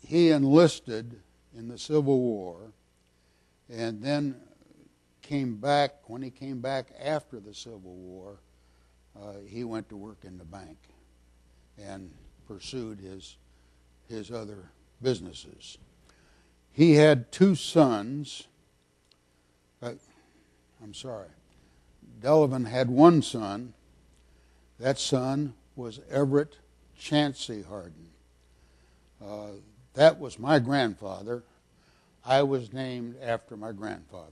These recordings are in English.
he enlisted in the Civil War, and then came back. When he came back after the Civil War, he went to work in the bank and pursued his other businesses. He had two sons. Delavan had one son. That son was Everitt Hardin. That was my grandfather. I was named after my grandfather.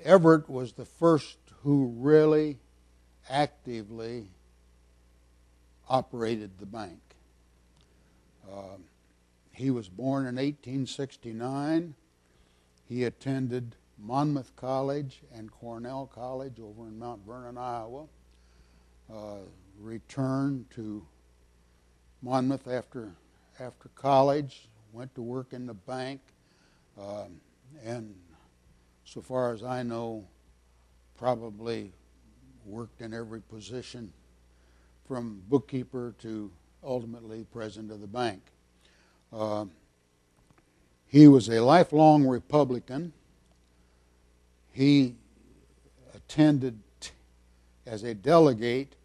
Everitt was the first who really actively operated the bank. He was born in 1869. He attended Monmouth College and Cornell College over in Mount Vernon, Iowa. Returned to Monmouth after college, went to work in the bank, and so far as I know, probably worked in every position from bookkeeper to ultimately president of the bank. He was a lifelong Republican. He attended as a delegate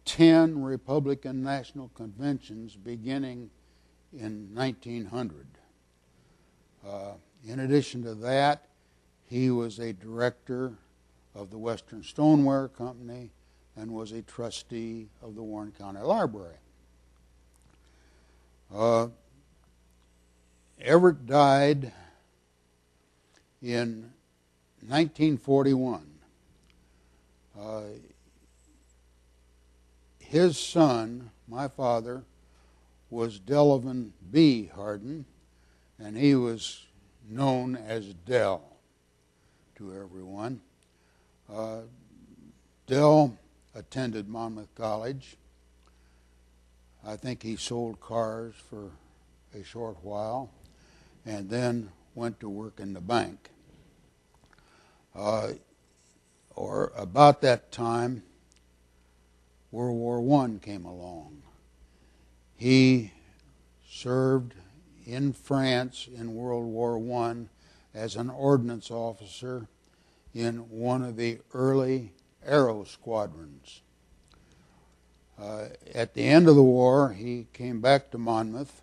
10 Republican National Conventions beginning in 1900. In addition to that, he was a director of the Western Stoneware Company and was a trustee of the Warren County Library. Everitt died in 1941. His son, my father, was Delavan B. Hardin, and he was known as Del to everyone. Del attended Monmouth College. I think he sold cars for a short while and then went to work in the bank. Or about that time, World War I came along. He served in France in World War I as an ordnance officer in one of the early aero squadrons. At the end of the war, he came back to Monmouth.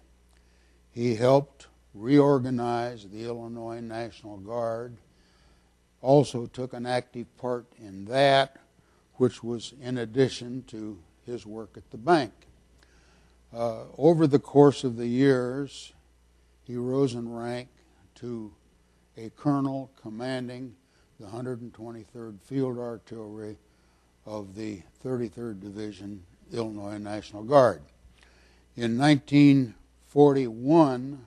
He helped reorganize the Illinois National Guard, also took an active part in that, which was in addition to his work at the bank. Over the course of the years, he rose in rank to a colonel commanding the 123rd Field Artillery of the 33rd Division, Illinois National Guard. In 1941,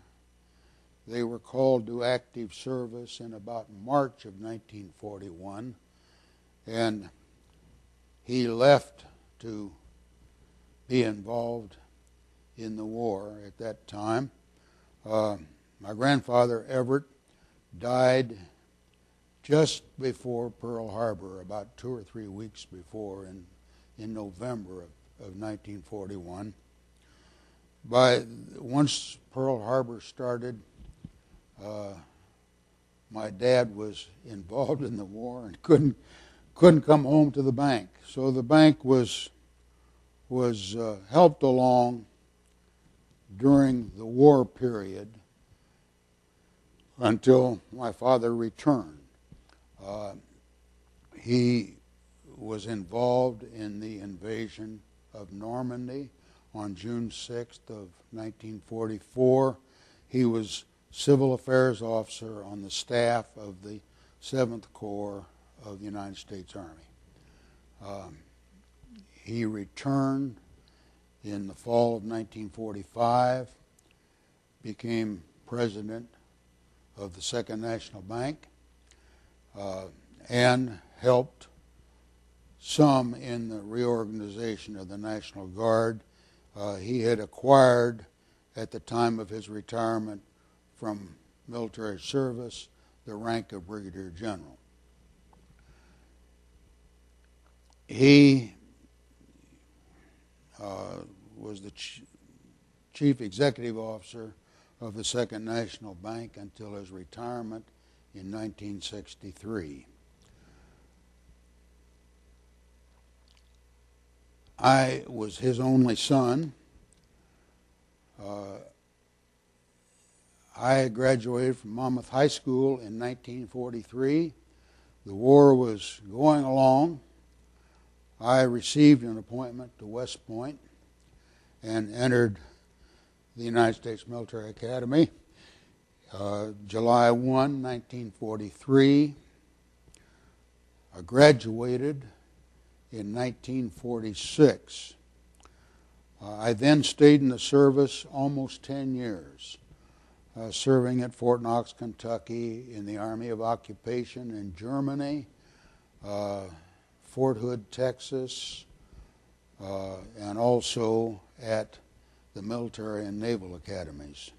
they were called to active service in about March of 1941, and he left to be involved in the war at that time. My grandfather, Everitt, died just before Pearl Harbor, about 2 or 3 weeks before, in November of 1941. Once Pearl Harbor started, my dad was involved in the war and couldn't come home to the bank. So the bank was helped along during the war period until my father returned. He was involved in the invasion of Normandy on June 6th of 1944. He was civil affairs officer on the staff of the 7th Corps of the United States Army. He returned in the fall of 1945, became president of the Second National Bank, and helped some in the reorganization of the National Guard. He had acquired, at the time of his retirement from military service, the rank of Brigadier General. He was Chief Executive Officer of the Second National Bank until his retirement in 1963. I was his only son. I graduated from Monmouth High School in 1943. The war was going along. I received an appointment to West Point and entered the United States Military Academy July 1, 1943. I graduated in 1946. I then stayed in the service almost 10 years, serving at Fort Knox, Kentucky, in the Army of Occupation in Germany, Fort Hood, Texas, and also at the military and naval academies.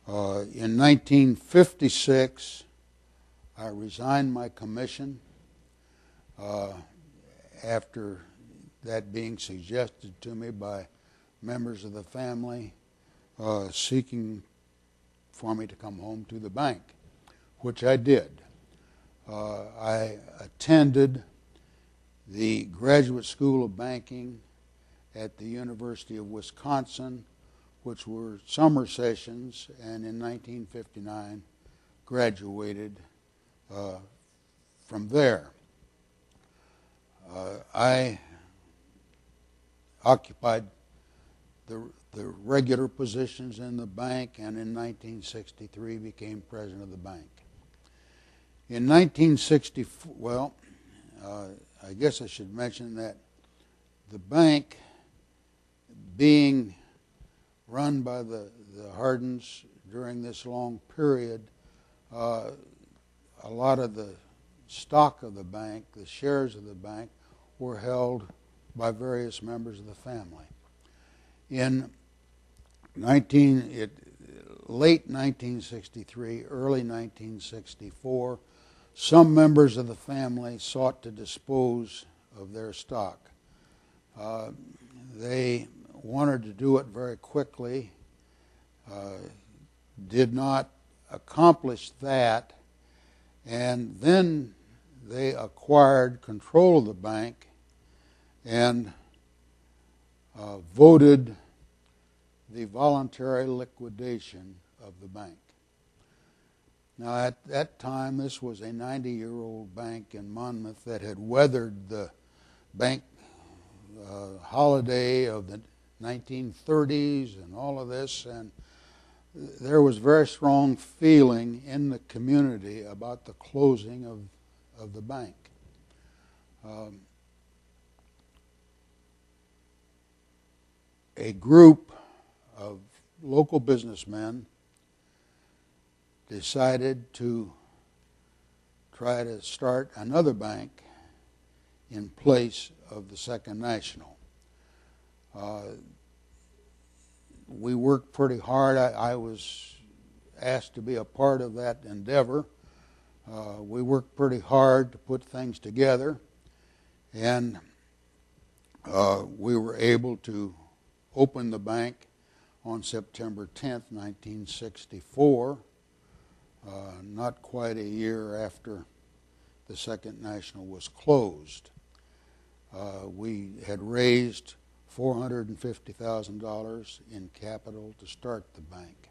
In 1956, I resigned my commission after that being suggested to me by members of the family seeking for me to come home to the bank, which I did. I attended the Graduate School of Banking at the University of Wisconsin, which were summer sessions, and in 1959 graduated from there. I occupied the regular positions in the bank, and in 1963 became president of the bank. In 1964, well, I guess I should mention that the bank, being run by the Hardins during this long period, a lot of the stock of the bank, the shares of the bank, were held by various members of the family. In late 1963, early 1964, some members of the family sought to dispose of their stock. They wanted to do it very quickly, did not accomplish that, and then they acquired control of the bank and voted the voluntary liquidation of the bank. Now, at that time, this was a 90-year-old bank in Monmouth that had weathered the bank holiday of the 1930s and all of this, and there was very strong feeling in the community about the closing of the bank. A group of local businessmen decided to try to start another bank in place of the Second National. We worked pretty hard. I was asked to be a part of that endeavor. We worked pretty hard to put things together, and we were able to open the bank on September 10th, 1964, not quite a year after the Second National was closed. We had raised $450,000 in capital to start the bank.